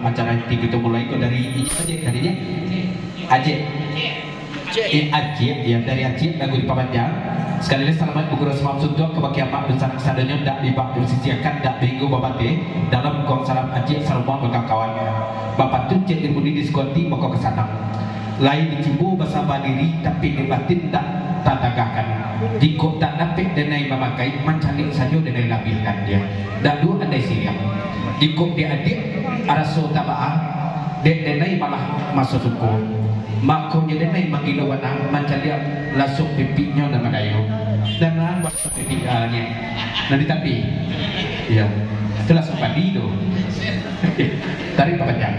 acara inti kita mulai kok dari Aceh tadinya Aceh Aceh ya dari Aceh lagu di Papanjang sekali lagi selamat buku resmam suntuk kebagian mak dan sanak sadanya dak dibak bersisiakan dak minggu babate dalam kong salam Aceh saruma bakal kawan bapak tu cek ilmu di diskonti maka kesana lain dicipu bahasa badiri tapi dibatin tak tatagakan jika tak dapat denai memakai mencari saja denai labilkan dia dan dua andai siap jika dia adik araso tabaan dek denai malah masuk suku makonya denai mangilawana mencari lasuk pipinya dan madayo dan waktu pipiknya nanti tapi ya telah sempat di itu tarik panjang.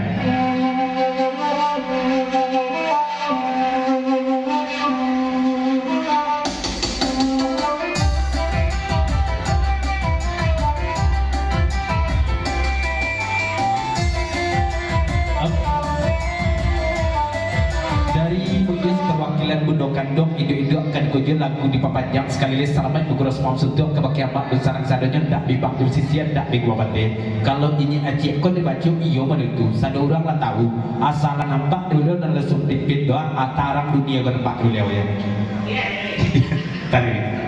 Dari Mujis perwakilan Bundokandong Indo-Indo akan kujual lagu di Papanjang sekali lagi selamat bergurau semua suntuk kebagian mak dan sarang sadanya tak bibak sisian tak bigua bate kalau ini Aceh kau dibaca iyo menentu sada orang lah tahu asal nampak dulu dan lesung dipit doang atarang dunia berempat dulu ya tadi